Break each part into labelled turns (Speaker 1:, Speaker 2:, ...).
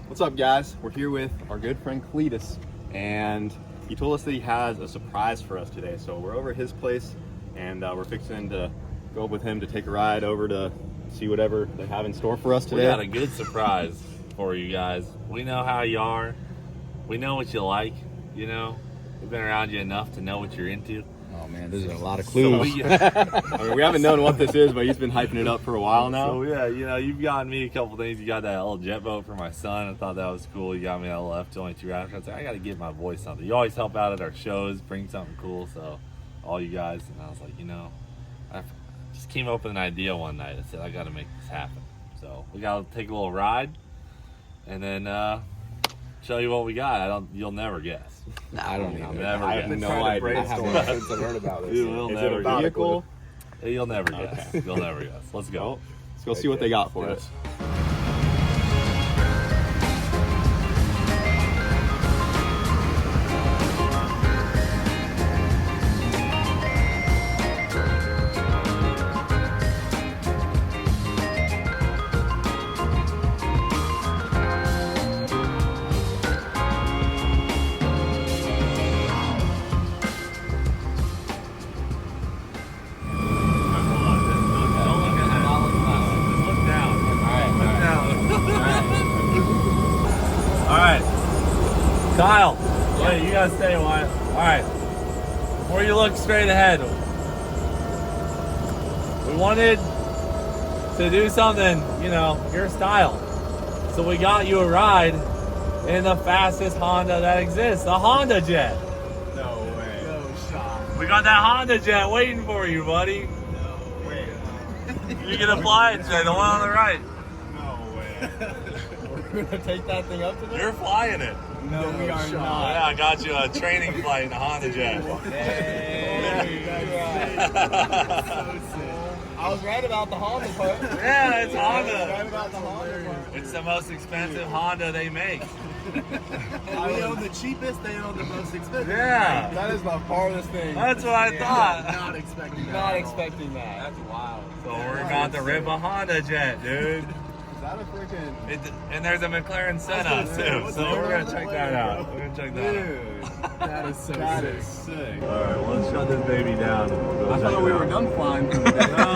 Speaker 1: What's up, guys? We're here with our good friend Cleetus, and he told us that he has a surprise for us today. So we're over at his place, and we're fixing to go with him to take a ride over to see whatever they have in store for us today.
Speaker 2: We got a good surprise for you guys. We know how you are. We know what you like. You know, we've been around you enough to know what you're into.
Speaker 1: Oh man, there's a lot of clues. So I mean, we haven't known what this is, but he's been hyping it up for a while now.
Speaker 2: So yeah, you know, you've gotten me a couple things. You got that little jet boat for my son. I thought that was cool. You got me that little F-22 Raptor. I was like, I got to give my boy something. You always help out at our shows, bring something cool. So all you guys, and I was like, you know, I just came up with an idea one night. I said, I got to make this happen. So we got to take a little ride, and then show you what we got. You'll never guess.
Speaker 1: I don't
Speaker 2: You'll
Speaker 1: even.
Speaker 2: never
Speaker 1: I have
Speaker 2: guess.
Speaker 1: no idea. I haven't heard about this.
Speaker 2: You'll
Speaker 1: Is
Speaker 2: never
Speaker 1: it a vehicle?
Speaker 2: You'll never guess.
Speaker 1: Okay.
Speaker 2: You'll never guess. Let's go.
Speaker 1: Well, let's go see what they got for us.
Speaker 2: Kyle, wait, you gotta stay a while. Alright, before you look straight ahead, we wanted to do something, you know, your style. So we got you a ride in the fastest Honda that exists, the Honda Jet.
Speaker 1: No way.
Speaker 3: No shot.
Speaker 2: We got that Honda Jet waiting for you, buddy.
Speaker 3: No way.
Speaker 2: You're gonna fly it today, the one on the right.
Speaker 3: No way.
Speaker 1: We're gonna take that thing up today?
Speaker 2: You're flying it.
Speaker 1: No, we are
Speaker 2: Yeah,
Speaker 1: not.
Speaker 2: I got you a training flight in a Honda Jet.
Speaker 1: Hey,
Speaker 3: So sick.
Speaker 1: I was right about the Honda part.
Speaker 2: Yeah, it's Honda.
Speaker 1: Right about the Honda part.
Speaker 2: It's the most expensive Honda they make.
Speaker 3: We own the cheapest, they own the most expensive.
Speaker 2: Yeah.
Speaker 1: That is the farthest thing.
Speaker 2: That's what I thought.
Speaker 3: Not expecting that.
Speaker 1: Not
Speaker 3: at all.
Speaker 1: expecting that.
Speaker 3: That's wild.
Speaker 2: So we're about to rip a Honda Jet, dude.
Speaker 1: Is that a freaking...
Speaker 2: And there's a McLaren Senna too. So we're gonna check that out. We're gonna check that out.
Speaker 1: Dude,
Speaker 3: That is so
Speaker 1: that
Speaker 3: sick.
Speaker 1: is sick.
Speaker 2: Alright, well, let's shut this baby down.
Speaker 1: I thought we were done flying for the day.
Speaker 2: No,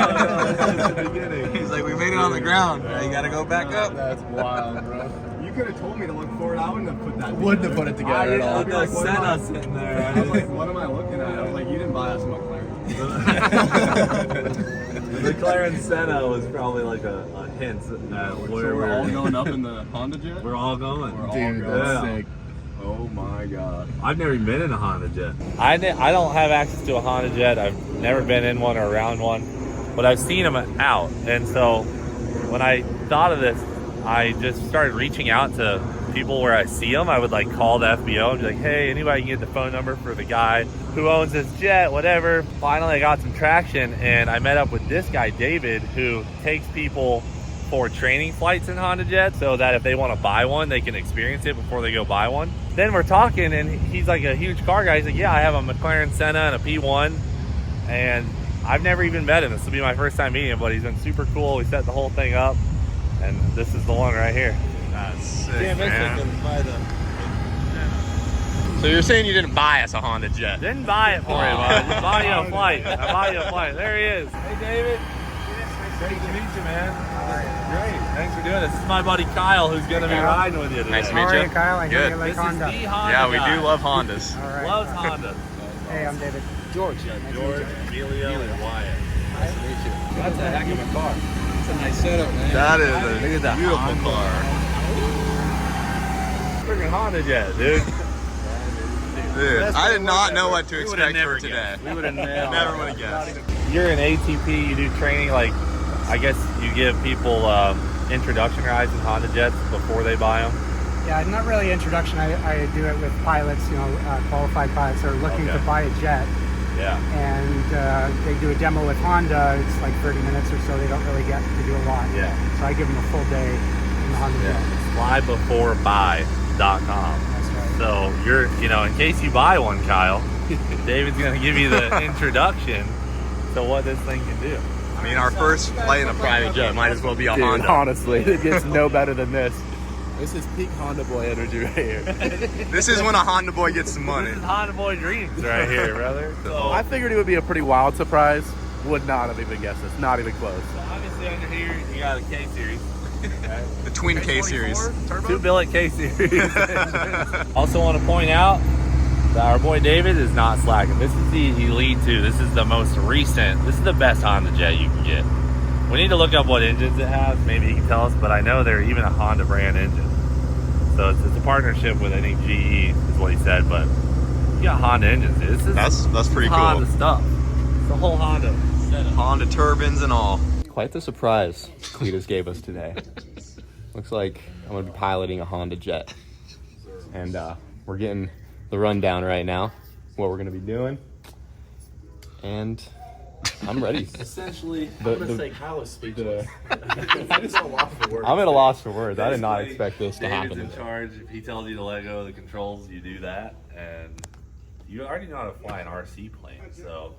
Speaker 2: that's the beginning.
Speaker 4: He's like, we made it on the ground. Now you gotta go back up.
Speaker 1: That's wild, bro. You could have told me to look for it. I wouldn't have put that.
Speaker 3: Wouldn't have put it together at all.
Speaker 2: I'd be like, Senna sitting there.
Speaker 1: I was like, what am I looking at? I was like, you didn't buy us a McLaren.
Speaker 2: The McLaren Senna was probably like a hint at where
Speaker 1: So we're all going up in the Honda Jet?
Speaker 2: We're all going.
Speaker 1: We're all
Speaker 3: Dude,
Speaker 1: going.
Speaker 3: that's
Speaker 2: Yeah.
Speaker 3: sick.
Speaker 1: Oh my god.
Speaker 2: I've never even been in a Honda Jet. I don't have access to a Honda Jet. I've never been in one or around one, but I've seen them out. And so when I thought of this, I just started reaching out to people where I see them. I would like call the FBO and be like, hey, anybody can get the phone number for the guy who owns this jet, whatever. Finally, I got some traction, and I met up with this guy, David, who takes people for training flights in Honda Jets so that if they want to buy one, they can experience it before they go buy one. Then we're talking, and he's like a huge car guy. He's like, yeah, I have a McLaren Senna and a P1, and I've never even met him. This will be my first time meeting him, but he's been super cool. We set the whole thing up, and this is the one right here.
Speaker 4: That's sick,
Speaker 1: Damn,
Speaker 4: man.
Speaker 1: So you're saying you didn't buy us a Honda Jet?
Speaker 2: Didn't buy it for you, bud. I bought you a flight. I bought you a flight. There he is. Hey, David. Great to meet you, man. Great. Thanks for doing this. This is my buddy Kyle, who's going to be riding with you today.
Speaker 4: Nice to
Speaker 5: How
Speaker 4: meet
Speaker 5: are
Speaker 4: you.
Speaker 5: you, Kyle? I hear
Speaker 4: Good.
Speaker 5: you like
Speaker 2: This is
Speaker 5: Honda.
Speaker 2: the Honda
Speaker 4: Yeah, we
Speaker 2: guy.
Speaker 4: do love Hondas.
Speaker 5: All right.
Speaker 2: Loves Honda.
Speaker 5: Hey, I'm David.
Speaker 1: George.
Speaker 2: George, Emilio, and Wyatt.
Speaker 1: Nice to meet you. That's a heck of a car.
Speaker 3: It's a nice setup, man.
Speaker 4: That is a beautiful car.
Speaker 2: Freaking Honda Jet, dude.
Speaker 4: Dude, I did not know what to
Speaker 2: would've
Speaker 4: expect
Speaker 2: never
Speaker 4: for today.
Speaker 2: guessed. We would have nailed
Speaker 4: Never would have guessed.
Speaker 2: You're an ATP, you do training, like, I guess you give people introduction rides in Honda Jets before they buy them.
Speaker 5: Yeah, not really introduction. I do it with pilots, qualified pilots that are looking
Speaker 2: Okay.
Speaker 5: to buy a jet.
Speaker 2: Yeah.
Speaker 5: And they do a demo with Honda. It's like 30 minutes or so. They don't really get to do a lot.
Speaker 2: Yeah.
Speaker 5: So I give them a full day in the Honda jet.
Speaker 2: Flybeforebuy.com.
Speaker 5: That's right.
Speaker 2: So you're, in case you buy one, Kyle, David's going to give you the introduction to what this thing can do.
Speaker 4: I mean, our first flight in a private jet might as well be a
Speaker 1: Dude,
Speaker 4: Honda.
Speaker 1: honestly, it gets no better than this.
Speaker 3: This is peak Honda boy energy right here.
Speaker 4: This is when a Honda boy gets some money.
Speaker 2: This is Honda Boy dreams right here, brother. So,
Speaker 3: I figured it would be a pretty wild surprise. Would not have even guessed this. Not even close.
Speaker 2: so obviously under here, you got a K series. Okay.
Speaker 4: The twin K series.
Speaker 2: 2-billet K series. Also want to point out that our boy David is not slacking. This is the Elite 2. This is the most recent. This is the best Honda Jet you can get. We need to look up what engines it has. Maybe he can tell us, but I know they're even a Honda brand engine. So it's a partnership with, I think, GE is what he said, but you got Honda engines. This is
Speaker 4: That's pretty cool.
Speaker 2: Honda stuff. It's the whole Honda setup.
Speaker 4: Honda turbines and all.
Speaker 1: Quite the surprise Cleetus gave us today. Looks like I'm gonna be piloting a Honda Jet. And we're getting the rundown right now, what we're gonna be doing. And I'm ready.
Speaker 2: Essentially,
Speaker 1: I'm
Speaker 2: gonna say Kyle is speechless.
Speaker 3: I just don't lost for words.
Speaker 1: I'm at a loss for words. I did not expect this to
Speaker 2: David's
Speaker 1: happen
Speaker 2: in
Speaker 1: today.
Speaker 2: charge. If he tells you to let go of the controls, you do that, and you already know how to fly an RC plane. So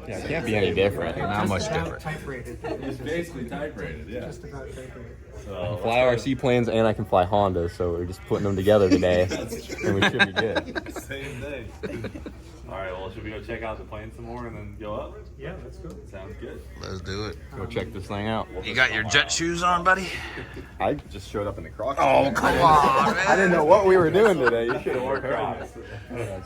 Speaker 1: Yeah, it can't be any different.
Speaker 4: Not much different.
Speaker 5: Type rated.
Speaker 2: it's basically type rated. Yeah.
Speaker 5: Just about type rated.
Speaker 2: So
Speaker 1: Fly RC planes and I can fly Hondas, so we're just putting them together today, and we should be good.
Speaker 2: same thing. All right. Well, should we go check out the plane some more and then go up?
Speaker 5: Yeah, that's good.
Speaker 2: Sounds good.
Speaker 4: Let's do it.
Speaker 1: Go check this thing out.
Speaker 4: You got your jet shoes on, buddy?
Speaker 1: I just showed up in the Crocs.
Speaker 4: Oh, come on, man.
Speaker 1: I didn't know what we were doing today. You should have
Speaker 2: Crocs.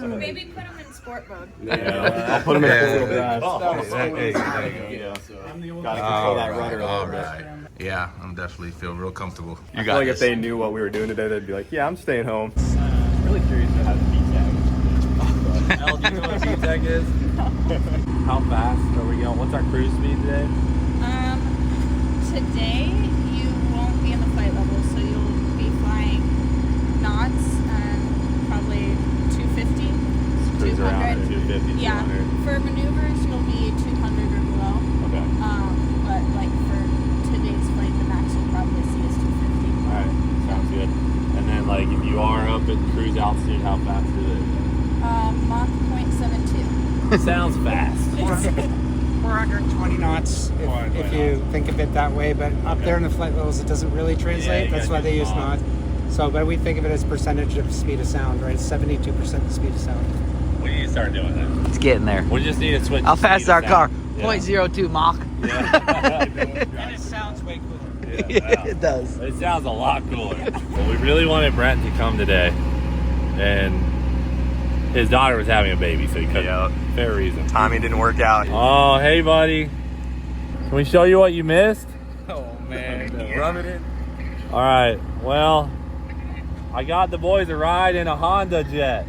Speaker 6: Maybe put them in sport mode.
Speaker 1: I'll put them in four-wheel drive.
Speaker 2: Hey,
Speaker 1: Gotta control that rudder a
Speaker 4: All
Speaker 1: little bit.
Speaker 4: right. Yeah, I'm definitely feel real comfortable.
Speaker 1: I feel like if they knew what we were doing today, they'd be like, yeah, I'm staying home. Really curious to how the VTAG.
Speaker 2: Elle, do you know what VTEC is? How fast are we going? What's our cruise speed today?
Speaker 6: Today you won't be in the flight level, so you'll be flying knots and probably 250,
Speaker 2: Cruise around at
Speaker 6: 200.
Speaker 2: 250,
Speaker 6: Yeah,
Speaker 2: 200.
Speaker 6: for maneuvers you'll be 200 or below.
Speaker 2: Okay.
Speaker 6: But like for today's flight, the max you'll probably see is 250.
Speaker 2: All right. Sounds good. And then, like, if you are up at cruise altitude, how fast is it?
Speaker 6: Mach 0.72.
Speaker 2: Sounds fast.
Speaker 5: 420 knots, if you think of it that way, but up there in the flight levels, it doesn't really translate.
Speaker 2: you
Speaker 5: That's
Speaker 2: gotta
Speaker 5: why they
Speaker 2: use
Speaker 5: use knots. So, but we think of it as percentage of speed of sound, right? It's 72% the speed of sound.
Speaker 2: We need to start doing that.
Speaker 7: It's getting there.
Speaker 2: We just need to switch.
Speaker 7: How
Speaker 2: the
Speaker 7: fast
Speaker 2: speed
Speaker 7: is our
Speaker 2: of
Speaker 7: car?
Speaker 2: sound. Yeah.
Speaker 7: 0.02 Mach.
Speaker 2: Yeah.
Speaker 5: And it sounds way cooler.
Speaker 2: Yeah.
Speaker 7: It does.
Speaker 2: It sounds a lot cooler. Well, we really wanted Brent to come today, and his daughter was having a baby, so he couldn't.
Speaker 4: Yep.
Speaker 2: Fair reason.
Speaker 4: Timing didn't work out.
Speaker 2: Oh, hey, buddy. Can we show you what you missed?
Speaker 3: Oh man, rub it in.
Speaker 2: All right. Well, I got the boys a ride in a Honda Jet.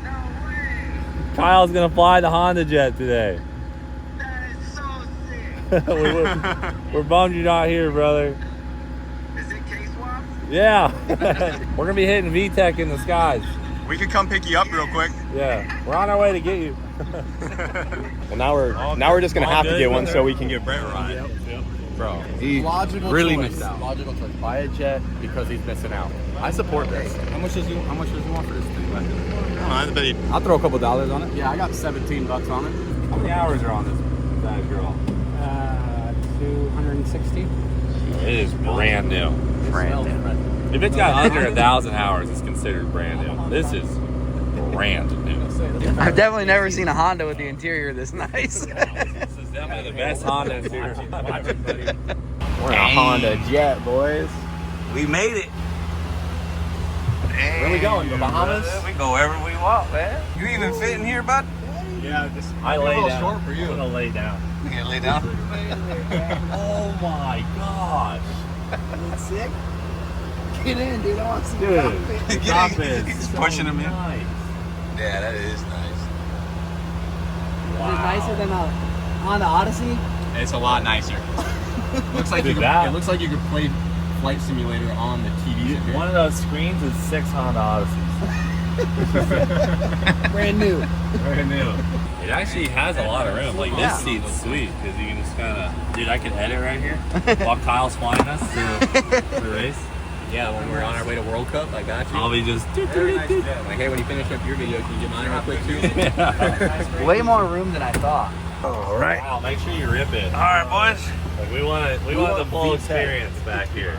Speaker 8: No way!
Speaker 2: Kyle's gonna fly the Honda Jet today.
Speaker 8: That is so sick!
Speaker 2: we're bummed you're not here, brother.
Speaker 8: Is it K-Swap?
Speaker 2: Yeah. We're gonna be hitting VTEC in the skies.
Speaker 4: We could come pick you up real quick.
Speaker 2: Yeah. We're on our way to get you.
Speaker 1: Well, now we're just gonna
Speaker 2: All
Speaker 1: have to
Speaker 2: good,
Speaker 1: get one
Speaker 2: brother.
Speaker 1: so we can get Brent a ride. Bro, he
Speaker 3: Logical
Speaker 1: really
Speaker 3: choice.
Speaker 1: missed out. Logical choice. Buy a jet because he's missing out. I support this.
Speaker 3: How much does you want for this thing?
Speaker 1: I'll throw a couple dollars on it.
Speaker 3: Yeah, I got $17 on it.
Speaker 2: How many hours are on this bad girl?
Speaker 5: 260.
Speaker 2: It is brand new.
Speaker 7: Brand new.
Speaker 2: If it's got under 1,000 hours, it's considered brand new. This is brand new.
Speaker 7: I've definitely never seen a Honda with the interior this nice.
Speaker 2: This is definitely the best Honda interior.
Speaker 1: We're in a Honda Jet, boys.
Speaker 7: We made it.
Speaker 1: Where are we going? The Bahamas?
Speaker 7: We go wherever we want, man. You even fit in here, bud?
Speaker 3: Yeah, just
Speaker 2: I lay
Speaker 3: a little
Speaker 2: down.
Speaker 3: short for you.
Speaker 2: I'm gonna lay down.
Speaker 7: You gonna lay down?
Speaker 2: Oh my gosh.
Speaker 3: That's sick. Get in, dude. I want to see
Speaker 2: Dude,
Speaker 7: Get
Speaker 2: stop
Speaker 7: in.
Speaker 2: it.
Speaker 7: He's
Speaker 2: So
Speaker 7: pushing him in.
Speaker 2: nice.
Speaker 7: Yeah, that is nice.
Speaker 2: Wow.
Speaker 9: Is it nicer than a Honda Odyssey?
Speaker 1: It's a lot nicer. looks like
Speaker 2: Look
Speaker 1: you
Speaker 2: at
Speaker 1: could,
Speaker 2: that.
Speaker 1: it looks like you could play Flight Simulator on the TV.
Speaker 2: One of those screens is 6 Honda Odysseys.
Speaker 9: Brand new.
Speaker 2: Brand new. It actually has a lot of room. Like, this seat's sweet because you can just kind of... Dude, I could edit right here while Kyle's flying us to the race.
Speaker 1: Yeah, when we're on our way to World Cup, I got you.
Speaker 2: I'll be just...
Speaker 1: Like, hey, when you finish up your video, can you get mine real quick too?
Speaker 7: Way more room than I thought.
Speaker 2: All right. Wow, make sure you rip it.
Speaker 7: All right, boys.
Speaker 2: Like, we want the full experience back here.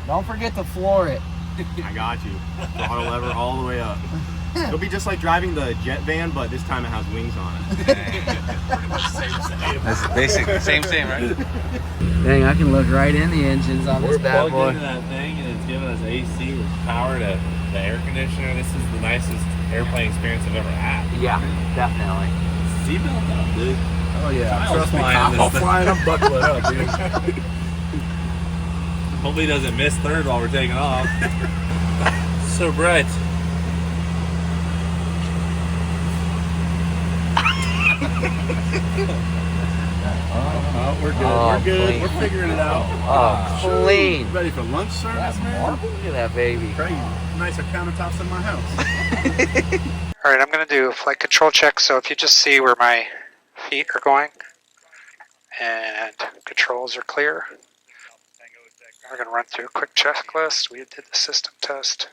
Speaker 9: Don't forget to floor it.
Speaker 1: I got you. Throttle lever all the way up. It'll be just like driving the jet van, but this time it has wings on it.
Speaker 7: That's basically same, right?
Speaker 9: Dang, I can look right in the engines on this bad
Speaker 2: Plugged
Speaker 9: boy.
Speaker 2: into that thing and it's giving us AC with power to the air conditioner. This is the nicest airplane experience I've ever had.
Speaker 9: Yeah, definitely.
Speaker 2: Seatbelt up, dude.
Speaker 3: Oh yeah,
Speaker 2: Kyle's
Speaker 3: trust me,
Speaker 2: flying this
Speaker 3: I'm
Speaker 2: thing.
Speaker 3: flying. I'm buckling up, dude.
Speaker 2: Hopefully he doesn't miss third while we're taking off. So bright.
Speaker 3: Oh, we're good.
Speaker 9: Oh,
Speaker 3: we're good.
Speaker 9: clean.
Speaker 3: We're figuring it out.
Speaker 9: Oh, clean.
Speaker 3: Ready for lunch service, man?
Speaker 9: Look at that baby.
Speaker 3: Crazy. Nicer countertops in my house.
Speaker 5: All right, I'm going to do a flight control check. So if you just see where my feet are going and controls are clear, we're going to run through a quick checklist. We did the system test.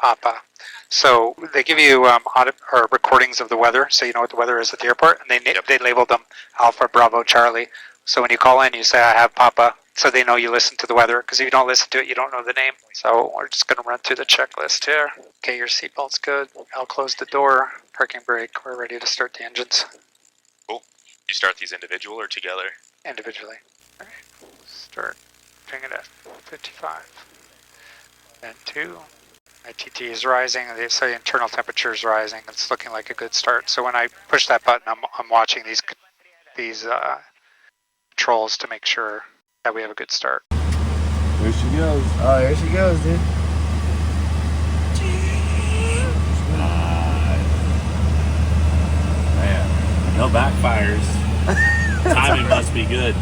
Speaker 5: Papa. So they give you audit or recordings of the weather, so you know what the weather is at the airport, and they labeled them Alpha, Bravo, Charlie. So when you call in, you say, I have Papa, so they know you listen to the weather, because if you don't listen to it, you don't know the name. So we're just going to run through the checklist here. Okay, your seatbelt's good. I'll close the door. Parking brake. We're ready to start the engines.
Speaker 10: Cool. You start these individual or together?
Speaker 5: Individually. All right. Start doing it at 55. Then 2. ITT is rising, so the internal temperature is rising. It's looking like a good start. So when I push that button, I'm watching these controls to make sure that we have a good start.
Speaker 3: There she goes.
Speaker 9: Oh, here she goes, dude.
Speaker 2: Man, no backfires. Timing must be good.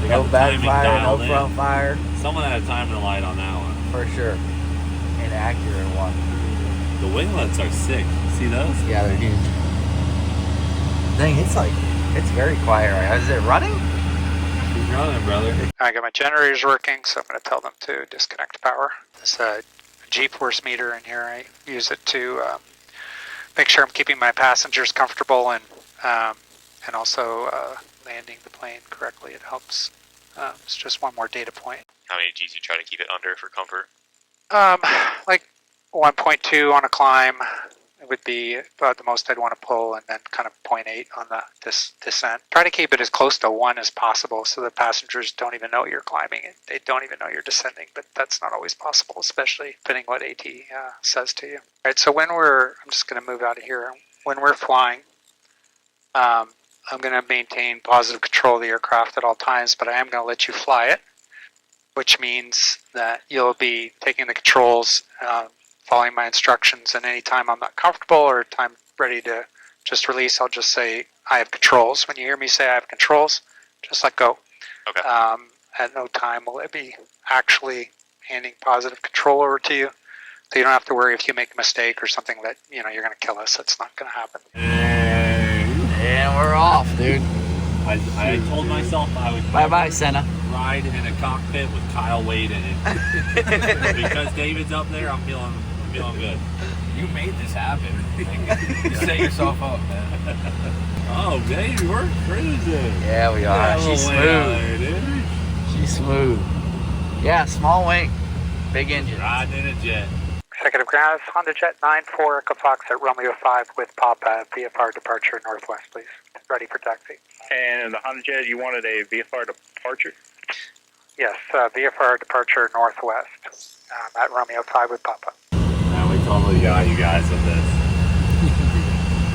Speaker 2: They got
Speaker 9: No
Speaker 2: the timing
Speaker 9: backfire, no
Speaker 2: dialed in.
Speaker 9: front fire.
Speaker 2: Someone had a timing light on that one.
Speaker 9: For sure. An accurate one.
Speaker 2: The winglets are sick. See those?
Speaker 9: Yeah, they're huge. Dang, it's very quiet right now. Is it running?
Speaker 2: Keep running, brother.
Speaker 5: I got my generators working, so I'm going to tell them to disconnect power. There's a G-force meter in here. I use it to make sure I'm keeping my passengers comfortable and also landing the plane correctly. It helps. It's just one more data point.
Speaker 10: How many G's you try to keep it under for comfort?
Speaker 5: Like 1.2 on a climb. It would be about the most I'd want to pull, and then kind of 0.8 on the descent. Try to keep it as close to 1 as possible so the passengers don't even know you're climbing it. They don't even know you're descending, but that's not always possible, especially depending what AT says to you. All right, so I'm just going to move out of here. When we're flying, I'm going to maintain positive control of the aircraft at all times, but I am going to let you fly it, which means that you'll be taking the controls, following my instructions, and anytime I'm not comfortable or time ready to just release, I'll just say, I have controls. When you hear me say I have controls, just let go.
Speaker 10: Okay.
Speaker 5: At no time will I be actually handing positive control over to you. So you don't have to worry if you make a mistake or something that, you're going to kill us. That's not going to happen.
Speaker 9: And we're off, dude.
Speaker 2: I told myself I would
Speaker 9: Bye-bye, Senna.
Speaker 2: ride in a cockpit with Kyle Wade in it. Because David's up there, I'm feeling good.
Speaker 7: You made this happen. You set yourself up, man.
Speaker 2: Oh, baby, we're cruising.
Speaker 9: Yeah, we are. She's smooth. She's smooth. Yeah, small wing, big engine.
Speaker 2: Riding in a jet.
Speaker 5: Executive Ground, Honda Jet 94, Echo Fox at Romeo 5 with Papa, VFR departure Northwest, please. Ready for taxi.
Speaker 11: And the Honda Jet, you wanted a VFR departure?
Speaker 5: Yes, VFR departure Northwest at Romeo 5 with Papa.
Speaker 2: Man, we totally got you guys with this.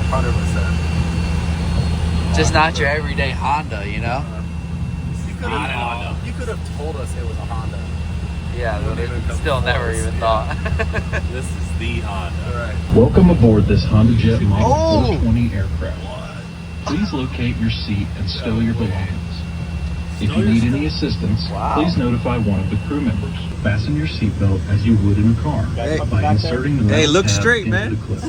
Speaker 3: 100%.
Speaker 9: Just not your everyday Honda, you know?
Speaker 3: You could have told us it was a Honda.
Speaker 9: Yeah, but still never even thought.
Speaker 2: This is the Honda.
Speaker 3: Right.
Speaker 12: Welcome aboard this Honda Jet Model 420 aircraft. Please locate your seat and stow your belongings. If you need any assistance, please notify one of the crew members. Fasten your seatbelt as you would in a car by inserting the left
Speaker 7: look
Speaker 12: tab
Speaker 7: straight,
Speaker 12: into
Speaker 7: man.
Speaker 12: the clip.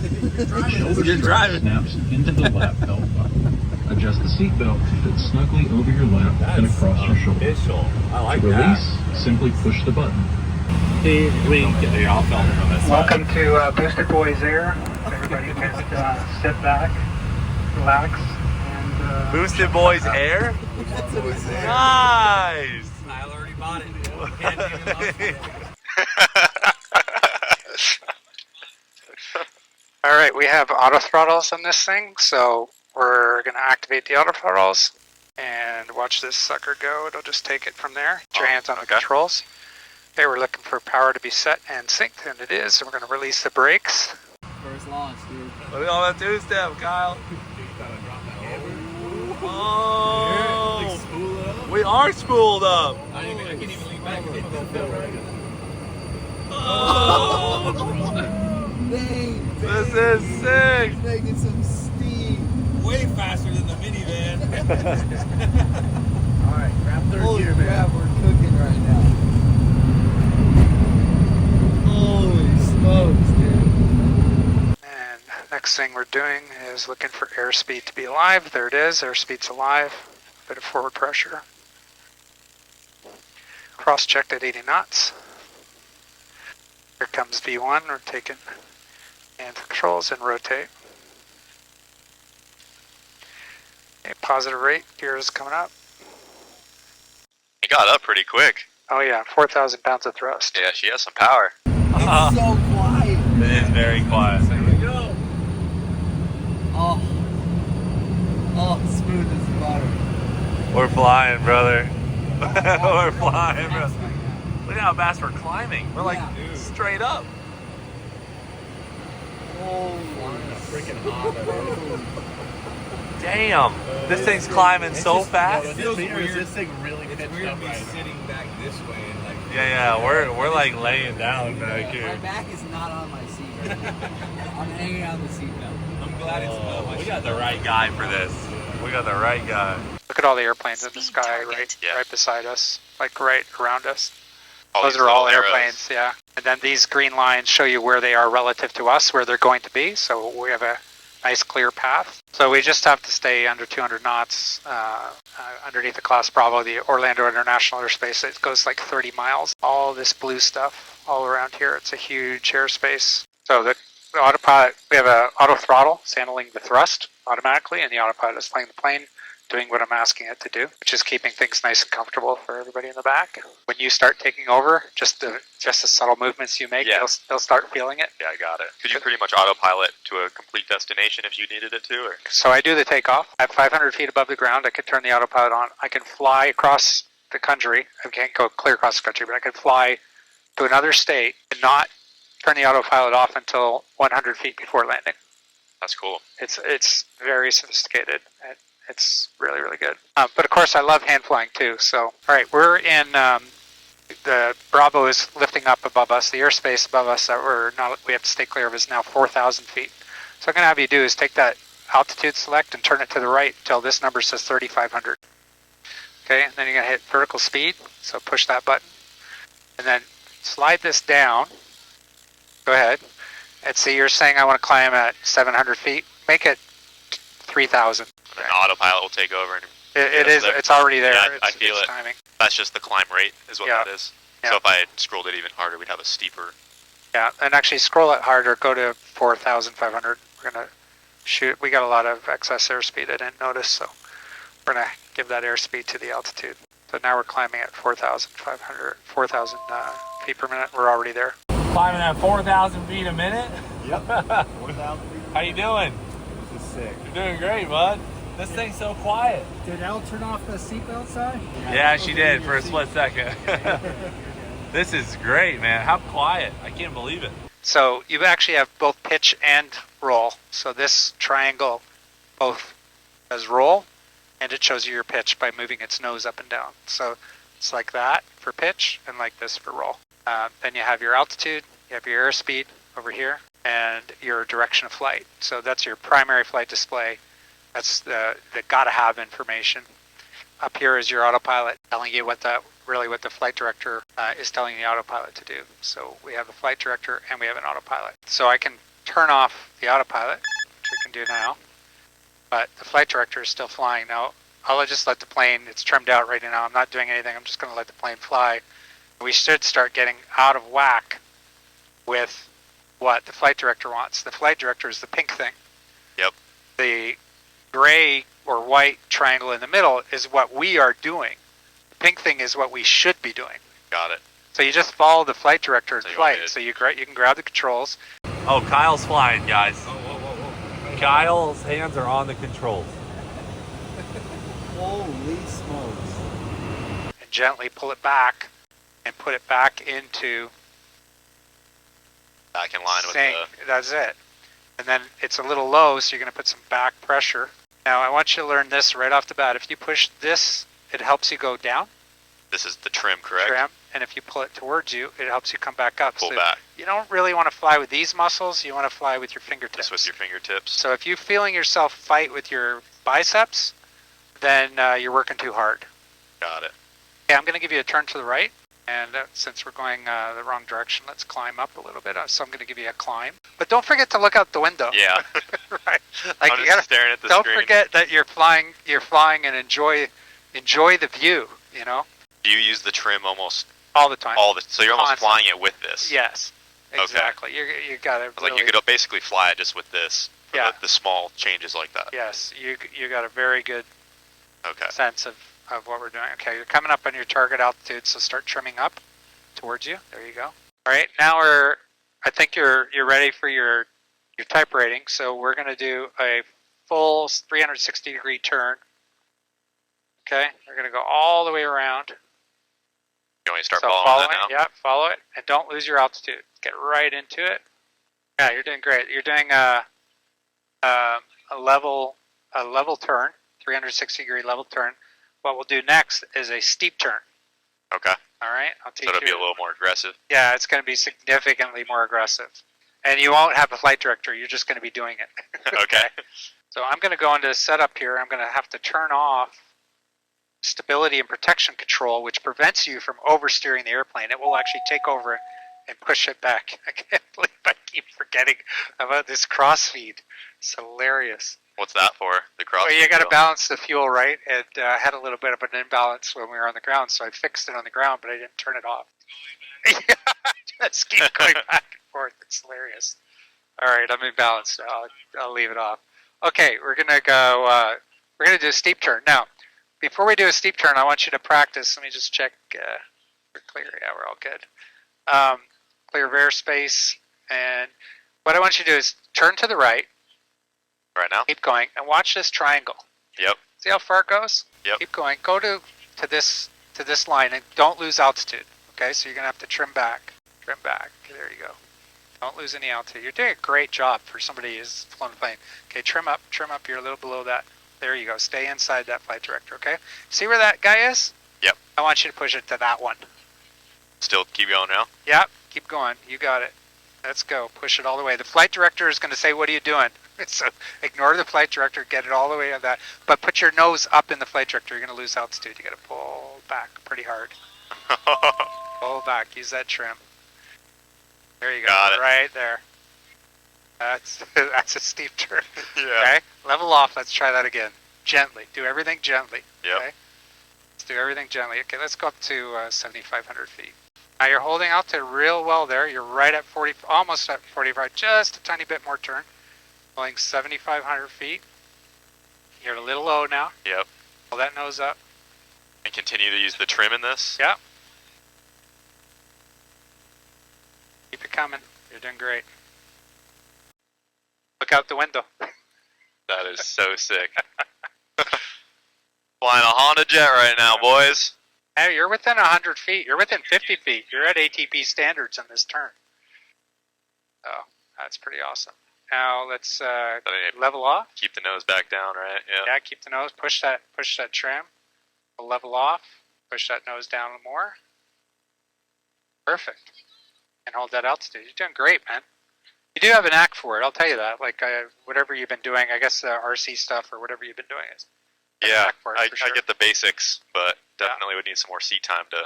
Speaker 12: Shoulder strap snaps into the lap belt button. Adjust the seatbelt to fit snugly over your lap and across your shoulder.
Speaker 2: Official. I like
Speaker 12: To release, simply push the button.
Speaker 2: We can get it all filmed from this
Speaker 5: Welcome to Boosted Boys Air. Everybody just sit back, relax, and
Speaker 2: Boosted Boys Air? Nice!
Speaker 7: I already bought it.
Speaker 5: All right, we have auto throttles on this thing, so we're going to activate the auto throttles and watch this sucker go. It'll just take it from there. Put your hands on the controls. Okay, we're looking for power to be set and synced, and it is. So we're going to release the brakes.
Speaker 9: First launch, dude.
Speaker 2: Look at all that two-step, Kyle. Oh, we are spooled up.
Speaker 8: I can't even lean back and hit that bell right now.
Speaker 2: Oh, this is sick.
Speaker 9: He's making some steam.
Speaker 8: Way faster than the minivan.
Speaker 9: All right, grab third
Speaker 8: Holy
Speaker 9: gear,
Speaker 8: crap,
Speaker 9: man. We're cooking right now. Holy smokes, dude.
Speaker 5: And next thing we're doing is looking for airspeed to be alive. There it is. Airspeed's alive. Bit of forward pressure. Cross-checked at 80 knots. Here comes V1. We're taking and controls and rotate. Okay, positive rate. Gears coming up.
Speaker 10: It got up pretty quick.
Speaker 5: Oh yeah, 4,000 pounds of thrust.
Speaker 10: Yeah, she has some power.
Speaker 9: It's so quiet.
Speaker 2: It is very quiet.
Speaker 9: Here we go. Oh, smooth as butter.
Speaker 2: We're flying, brother. We're flying, bro. Look at how fast we're climbing. We're like straight up.
Speaker 3: Freaking hot.
Speaker 2: Damn, this thing's climbing so fast.
Speaker 3: Is this thing really pitched up right now?
Speaker 8: Sitting back this way and like.
Speaker 2: Yeah, we're like laying down back
Speaker 9: My
Speaker 2: here.
Speaker 9: back is not on my seat right now. I'm hanging on the seat belt.
Speaker 8: I'm glad it's
Speaker 2: We got the right guy for this. We got the right guy.
Speaker 5: Look at all the airplanes in the sky right beside us, like right around us. Those
Speaker 10: these
Speaker 5: are all
Speaker 10: little arrows.
Speaker 5: airplanes, yeah. And then these green lines show you where they are relative to us, where they're going to be. So we have a nice clear path. So we just have to stay under 200 knots underneath the Class Bravo, the Orlando International Airspace. It goes like 30 miles. All this blue stuff all around here. It's a huge airspace. So the autopilot, we have a auto throttle. It's handling the thrust automatically, and the autopilot is flying the plane, doing what I'm asking it to do, which is keeping things nice and comfortable for everybody in the back. When you start taking over, just the subtle movements you make, they'll start feeling it.
Speaker 10: Yeah, I got it. Could you pretty much autopilot to a complete destination if you needed it to? Or?
Speaker 5: So I do the takeoff. At 500 feet above the ground, I could turn the autopilot on. I can fly across the country. I can't go clear across the country, but I can fly to another state and not turn the autopilot off until 100 feet before landing.
Speaker 10: That's cool.
Speaker 5: It's very sophisticated. It's really, really good. But of course, I love hand flying too. So, all right, we're in the Bravo is lifting up above us. The airspace above us that we have to stay clear of is now 4,000 feet. So, what I'm going to have you do is take that altitude select and turn it to the right until this number says 3,500. Okay, and then you're going to hit vertical speed. So, push that button, and then slide this down. Go ahead. And see, you're saying I want to climb at 700 feet. Make it 3,000.
Speaker 10: The autopilot will take over. And
Speaker 5: it's already there.
Speaker 10: Yeah, I feel it.
Speaker 5: Timing.
Speaker 10: That's just the climb rate is what that is.
Speaker 5: Yeah.
Speaker 10: So if I had scrolled it even harder, we'd have a steeper.
Speaker 5: Yeah, and actually scroll it harder. Go to 4,500. We're going to shoot. We got a lot of excess airspeed I didn't notice, so we're going to give that airspeed to the altitude. So now we're climbing at 4,500, 4,000 feet per minute. We're already there.
Speaker 2: Climbing at 4,000 feet a minute?
Speaker 3: Yep. 4,000 feet.
Speaker 2: How you doing?
Speaker 3: This is sick.
Speaker 2: You're doing great, bud. This thing's so quiet.
Speaker 13: Did Elle turn off the seatbelt sign?
Speaker 2: Yeah, she did for a split second. This is great, man. How quiet. I can't believe it.
Speaker 5: So you actually have both pitch and roll. So this triangle both does roll, and it shows you your pitch by moving its nose up and down. So it's like that for pitch and like this for roll. Then you have your altitude, you have your airspeed over here, and your direction of flight. So that's your primary flight display. That's the gotta have information. Up here is your autopilot telling you what the flight director is telling the autopilot to do. So we have a flight director and we have an autopilot. So I can turn off the autopilot, which we can do now, but the flight director is still flying. Now, I'll just let the plane, it's trimmed out right now. I'm not doing anything. I'm just going to let the plane fly. We should start getting out of whack with what the flight director wants. The flight director is the pink thing.
Speaker 10: Yep.
Speaker 5: The gray or white triangle in the middle is what we are doing. The pink thing is what we should be doing.
Speaker 10: Got it.
Speaker 5: So you just follow the flight director in
Speaker 10: So you want me
Speaker 5: flight.
Speaker 10: to-
Speaker 5: So you can grab the controls.
Speaker 2: Oh, Kyle's flying, guys. Kyle's hands are on the controls.
Speaker 13: Holy smokes.
Speaker 5: And gently pull it back and put it back into
Speaker 10: Back in line with
Speaker 5: sync.
Speaker 10: the...
Speaker 5: That's it. And then it's a little low, so you're going to put some back pressure. Now I want you to learn this right off the bat. If you push this, it helps you go down.
Speaker 10: This is the trim, correct?
Speaker 5: Trim. And if you pull it towards you, it helps you come back up.
Speaker 10: Pull
Speaker 5: So
Speaker 10: back.
Speaker 5: you don't really want to fly with these muscles. You want to fly with your fingertips.
Speaker 10: Just with your fingertips.
Speaker 5: So if you're feeling yourself fight with your biceps, then you're working too hard.
Speaker 10: Got it.
Speaker 5: Okay, I'm going to give you a turn to the right. And since we're going the wrong direction, let's climb up a little bit. So I'm going to give you a climb. But don't forget to look out the window.
Speaker 10: Yeah.
Speaker 5: Right. Like
Speaker 10: I'm
Speaker 5: you
Speaker 10: just
Speaker 5: gotta,
Speaker 10: staring at the
Speaker 5: don't
Speaker 10: screen.
Speaker 5: forget that you're flying and enjoy the view, you know?
Speaker 10: Do you use the trim almost
Speaker 5: All the time.
Speaker 10: so you're almost
Speaker 5: Constant.
Speaker 10: flying it with this?
Speaker 5: Yes. Exactly. You got to
Speaker 10: Like you could basically fly it just with this. For
Speaker 5: Yeah.
Speaker 10: the small changes like that.
Speaker 5: Yes, you got a very good
Speaker 10: Okay.
Speaker 5: sense of what we're doing. Okay, you're coming up on your target altitude, so start trimming up towards you. There you go. All right, now I think you're ready for your type rating. So we're going to do a full 360-degree turn. Okay, we're going to go all the way around.
Speaker 10: You want me to start
Speaker 5: So
Speaker 10: following that now?
Speaker 5: Yeah, follow it, and don't lose your altitude. Get right into it. Yeah, you're doing great. You're doing a level turn, 360-degree level turn. What we'll do next is a steep turn.
Speaker 10: Okay.
Speaker 5: All right, I'll teach
Speaker 10: So it'll
Speaker 5: you.
Speaker 10: be a little more aggressive.
Speaker 5: Yeah, it's going to be significantly more aggressive, and you won't have a flight director. You're just going to be doing it.
Speaker 10: Okay.
Speaker 5: So I'm going to go into setup here. I'm going to have to turn off stability and protection control, which prevents you from oversteering the airplane. It will actually take over and push it back. I can't believe I keep forgetting about this crossfeed. It's hilarious.
Speaker 10: What's that for? The cross.
Speaker 5: Well, you got to balance the fuel, right? And I had a little bit of an imbalance when we were on the ground, so I fixed it on the ground, but I didn't turn it off. Yeah, just keep going back and forth. It's hilarious. All right, I'm imbalanced. I'll leave it off. Okay, we're gonna go. We're gonna do a steep turn now. Before we do a steep turn, I want you to practice. Let me just check. We're clear. Yeah, we're all good. Clear of airspace, and what I want you to do is turn to the right.
Speaker 10: Right now?
Speaker 5: Keep going, and watch this triangle.
Speaker 10: Yep.
Speaker 5: See how far it goes?
Speaker 10: Yep.
Speaker 5: Keep going. Go to this line, and don't lose altitude. Okay, so you're gonna have to trim back. Trim back. There you go. Don't lose any altitude. You're doing a great job for somebody who's flown a plane. Okay, trim up. You're a little below that. There you go. Stay inside that flight director. Okay. See where that guy is?
Speaker 10: Yep.
Speaker 5: I want you to push it to that one.
Speaker 10: Still keep going now?
Speaker 5: Yep. Keep going. You got it. Let's go. Push it all the way. The flight director is going to say, "What are you doing?" So ignore the flight director. Get it all the way on that. But put your nose up in the flight director. You're going to lose altitude. You got to pull back pretty hard. Pull back. Use that trim. There you go.
Speaker 10: Got it.
Speaker 5: Right there. That's a steep turn.
Speaker 10: Yeah.
Speaker 5: Okay. Level off. Let's try that again. Gently. Do everything gently.
Speaker 10: Yep.
Speaker 5: Okay. Let's do everything gently. Okay. Let's go up to 7,500 feet. Now you're holding altitude real well there. You're right at 40, almost at 45. Just a tiny bit more turn. Going 7,500 feet. You're a little low now.
Speaker 10: Yep.
Speaker 5: Pull that nose up.
Speaker 10: And continue to use the trim in this?
Speaker 5: Yep. Keep it coming. You're doing great. Look out the window.
Speaker 10: That is so sick. Flying a Honda jet right now, boys.
Speaker 5: Hey, you're within 100 feet. You're within 50 feet. You're at ATP standards on this turn. Oh, that's pretty awesome. Now let's level off.
Speaker 10: Keep the nose back down, right? Yeah.
Speaker 5: Yeah, keep the nose. Push that trim. We'll level off. Push that nose down more. Perfect. And hold that altitude. You're doing great, man. You do have an knack for it. I'll tell you that. Like whatever you've been doing, I guess RC stuff or whatever you've been doing is.
Speaker 10: Yeah,
Speaker 5: For it,
Speaker 10: I
Speaker 5: for sure.
Speaker 10: get the basics, but definitely would need some more seat time to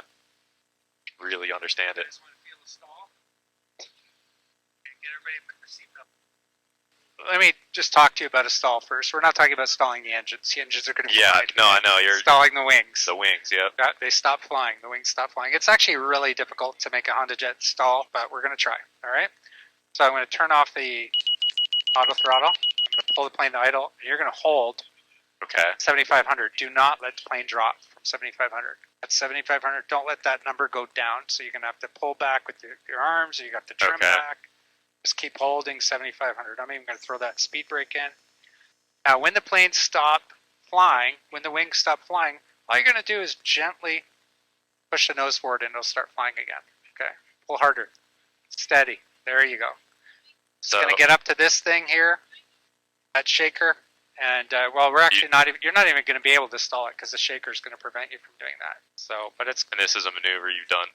Speaker 10: really understand it.
Speaker 5: Let me just talk to you about a stall first. We're not talking about stalling the engines. The engines are going to be fine.
Speaker 10: No, I know. You're
Speaker 5: stalling the wings.
Speaker 10: The wings, yep.
Speaker 5: They stop flying. The wings stop flying. It's actually really difficult to make a Honda jet stall, but we're going to try. All right? So I'm going to turn off the auto throttle. I'm going to pull the plane to idle. And you're going to hold 7,500. Do not let the plane drop from 7,500. At 7,500, don't let that number go down. So you're going to have to pull back with your arms, or you got to trim back. Just keep holding 7,500. I'm even going to throw that speed brake in. Now, when the planes stop flying, when the wings stop flying, all you're going to do is gently push the nose forward and it'll start flying again. Okay? Pull harder. Steady. There you go. It's going to get up to this thing here, that shaker. And, well, we're actually not even, you're not even going to be able to stall it because the shaker is going to prevent you from doing that. So, but it's...
Speaker 10: And this is a maneuver you've done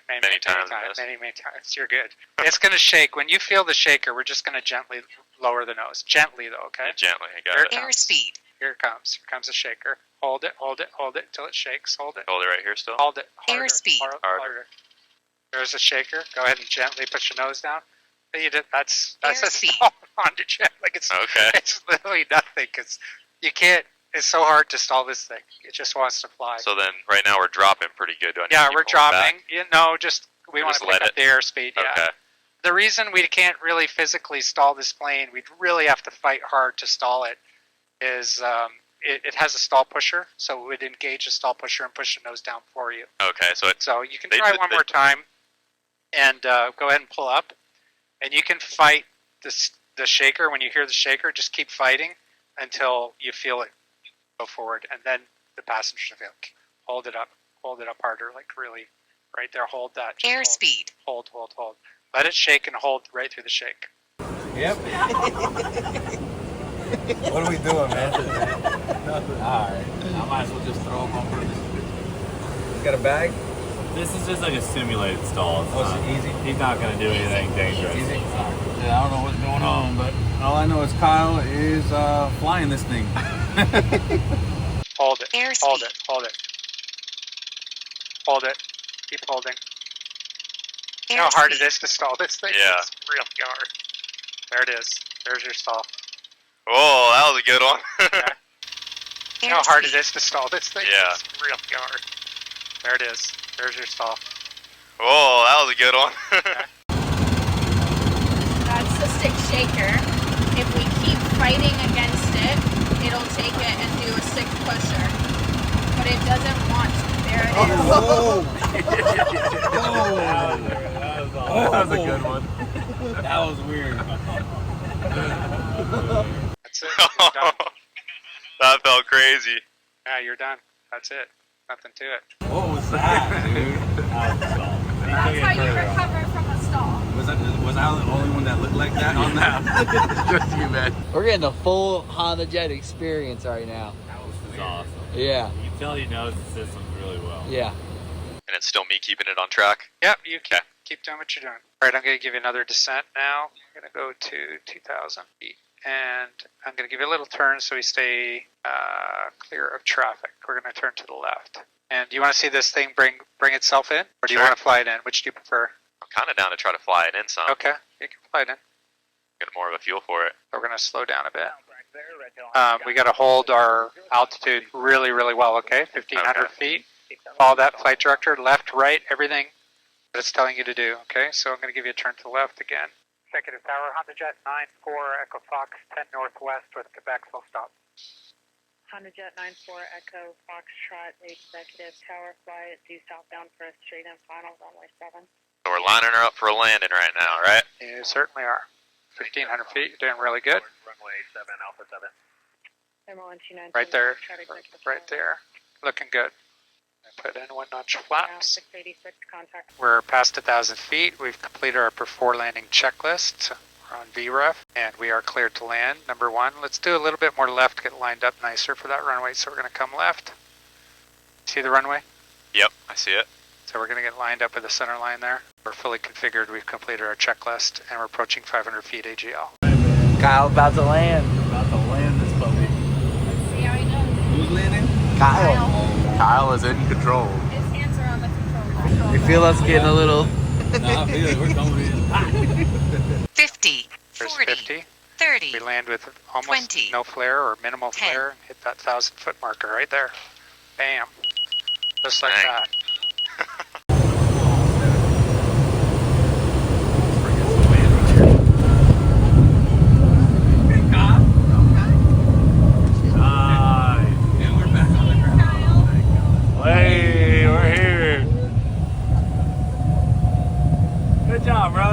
Speaker 5: many times. Many times. You're good. It's going to shake. When you feel the shaker, we're just going to gently lower the nose. Gently, though, okay?
Speaker 10: Gently, I got it.
Speaker 5: Airspeed. Here it comes. Here comes the shaker. Hold it, hold it, hold it until it shakes. Hold it.
Speaker 10: Hold it right here still?
Speaker 5: Hold it. Harder,
Speaker 10: Airspeed.
Speaker 5: Harder. There's a shaker. Go ahead and gently push your nose down. You did, that's a stall Honda Jet. Like it's literally nothing because you can't. It's so hard to stall this thing. It just wants to fly.
Speaker 10: So then, right now we're dropping pretty good. Do I need to keep
Speaker 5: we're
Speaker 10: pulling
Speaker 5: dropping.
Speaker 10: back?
Speaker 5: Just we want to pick up the airspeed. Yeah.
Speaker 10: Okay.
Speaker 5: The reason we can't really physically stall this plane, we'd really have to fight hard to stall it, is it has a stall pusher, so it would engage the stall pusher and push the nose down for you.
Speaker 10: Okay,
Speaker 5: so you can try one more time, and go ahead and pull up, and you can fight the shaker. When you hear the shaker, just keep fighting until you feel it go forward, and then the passengers will feel it. Hold it up harder, like really, right there. Hold that. Airspeed. Hold. Let it shake and hold right through the shake.
Speaker 8: Yep. What are we doing, man?
Speaker 2: Alright, I might as well just throw them over.
Speaker 8: You got a bag?
Speaker 2: This is just like a simulated stall.
Speaker 8: It's easy?
Speaker 2: He's not going to do anything dangerous.
Speaker 8: Easy? Yeah, I don't know what's going on, but all I know is Kyle is flying this thing.
Speaker 5: Hold it. Hold it. Hold it. Hold it. Keep holding. You know how hard it is to stall this thing?
Speaker 10: Yeah.
Speaker 5: It's really hard. There it is. There's your stall.
Speaker 10: Oh, that was a good one.
Speaker 5: You know how hard it is to stall this thing?
Speaker 10: Yeah.
Speaker 5: It's really hard. There it is. There's your stall.
Speaker 10: Oh, that was a good one.
Speaker 6: That's the stick shaker. If we keep fighting against it, it'll take it and do a stick pusher. But it doesn't want to. There it is.
Speaker 8: That was a good one. That was weird.
Speaker 5: That's it. You're done.
Speaker 10: That felt crazy.
Speaker 5: Yeah, you're done. That's it. Nothing to it.
Speaker 8: What was that, dude?
Speaker 6: That's how you recover from a stall.
Speaker 8: Was I the only one that looked like that on that?
Speaker 9: Just you, man. We're getting a full Honda Jet experience right now.
Speaker 2: This is awesome.
Speaker 9: Yeah.
Speaker 2: You can tell he knows the systems really well.
Speaker 9: Yeah.
Speaker 10: And it's still me keeping it on track?
Speaker 5: Yep, you can keep doing what you're doing. All right, I'm going to give you another descent now. I'm going to go to 2,000 feet. And I'm going to give you a little turn so we stay clear of traffic. We're going to turn to the left. And do you want to see this thing bring itself in? Or do you want to fly it in? Which do you prefer?
Speaker 10: I'm kind of down to try to fly it in some.
Speaker 5: Okay, you can fly it in.
Speaker 10: Get more of a feel for it.
Speaker 5: We're going to slow down a bit. We got to hold our altitude really, really well, okay? 1,500 feet. Follow that flight director, left, right, everything that it's telling you to do, okay? So I'm going to give you a turn to the left again. Executive Tower, Honda Jet 94 Echo Fox 10 Northwest with Quebec, full stop.
Speaker 14: Honda Jet 94 Echo Foxtrot Executive Tower, flight due southbound for a straight in final runway 7.
Speaker 10: So we're lining her up for a landing right now, right?
Speaker 5: You certainly are. 1,500 feet, you're doing really good.
Speaker 11: Runway 7, Alpha 7.
Speaker 5: Right there, right there. Looking good. Put in 1 notch flaps.
Speaker 14: 686 contact.
Speaker 5: We're past 1,000 feet. We've completed our before landing checklist. We're on VREF, and we are cleared to land. Number 1, let's do a little bit more left, get lined up nicer for that runway. So we're going to come left. See the runway?
Speaker 10: Yep, I see it.
Speaker 5: So we're going to get lined up with the center line there. We're fully configured. We've completed our checklist, and we're approaching 500 feet AGL.
Speaker 9: Kyle about to land.
Speaker 8: About to land this puppy.
Speaker 6: Let's see how he does.
Speaker 8: Who's landing?
Speaker 9: Kyle.
Speaker 4: Kyle is in control.
Speaker 6: His hands are on the control.
Speaker 9: You feel us getting a little...
Speaker 8: Nah, I feel it. We're coming in.
Speaker 14: 50,
Speaker 5: There's
Speaker 14: 40,
Speaker 5: 50.
Speaker 14: 30,
Speaker 5: We land with almost
Speaker 14: 20,
Speaker 5: no flare or minimal flare and hit that 1,000-foot marker right there. Bam. Just like
Speaker 10: Dang.
Speaker 5: that.
Speaker 2: Hey!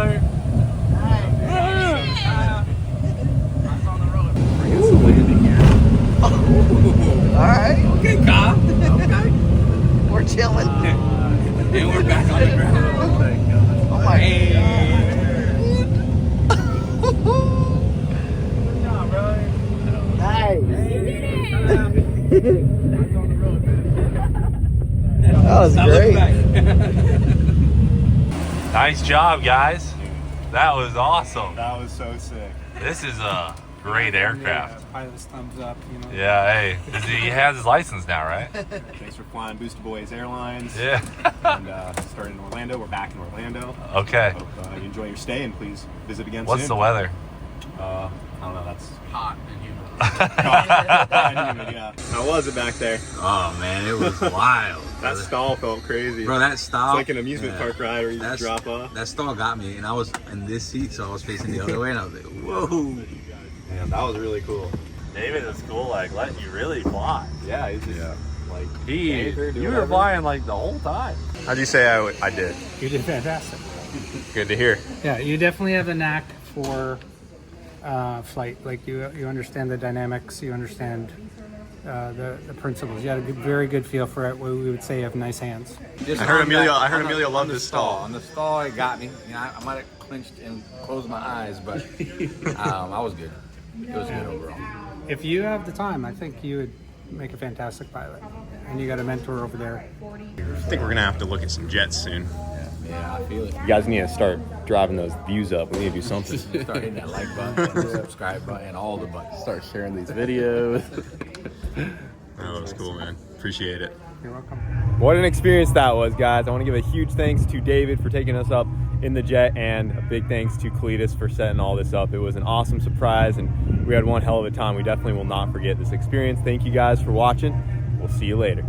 Speaker 8: brother.
Speaker 9: Alright.
Speaker 8: Okay, Kyle. Okay.
Speaker 9: We're chilling.
Speaker 8: And we're back on the ground.
Speaker 9: Oh my That was great.
Speaker 2: Nice job, guys. That was awesome.
Speaker 1: That was so sick.
Speaker 2: This is a great aircraft.
Speaker 13: Yeah, pilot's thumbs up, you know.
Speaker 2: Yeah, hey, he has his license now, right?
Speaker 1: Thanks for flying Booster Boys Airlines.
Speaker 2: Yeah.
Speaker 1: And starting in Orlando. We're back in Orlando.
Speaker 2: Okay.
Speaker 1: Hope you enjoy your stay and please visit again
Speaker 2: What's
Speaker 1: soon.
Speaker 2: the weather?
Speaker 1: I don't know. That's
Speaker 8: Hot and humid.
Speaker 1: yeah. How was it back there?
Speaker 8: Oh man, it was wild.
Speaker 1: That stall felt crazy.
Speaker 8: Bro, that stall.
Speaker 1: It's like an amusement park ride where you just drop off.
Speaker 8: That stall got me, and I was in this seat, so I was facing the other way, and I was like, whoa.
Speaker 1: Man, that was really cool.
Speaker 2: David is cool, like letting you really fly.
Speaker 1: Yeah, he's just like
Speaker 2: You were flying like the whole time.
Speaker 1: How'd you say I did?
Speaker 13: You did fantastic.
Speaker 1: Good to hear.
Speaker 13: Yeah, you definitely have a knack for flight. Like you understand the dynamics, you understand the principles. You had a very good feel for it. We would say you have nice hands.
Speaker 1: I heard Emilio loved this stall.
Speaker 8: On the stall, it got me. You know, I might have clenched and closed my eyes, but I was good. It was good overall.
Speaker 13: If you have the time, I think you would make a fantastic pilot. And you got a mentor over there.
Speaker 1: I think we're gonna have to look at some jets soon.
Speaker 8: Yeah, I feel it.
Speaker 1: You guys need to start driving those views up. We need to do something.
Speaker 8: Start hitting that like button, the subscribe button, all the buttons.
Speaker 3: Start sharing these videos.
Speaker 1: That was cool, man. Appreciate it.
Speaker 13: You're welcome.
Speaker 1: What an experience that was, guys. I want to give a huge thanks to David for taking us up in the jet, and a big thanks to Cleetus for setting all this up. It was an awesome surprise, and we had one hell of a time. We definitely will not forget this experience. Thank you guys for watching. We'll see you later.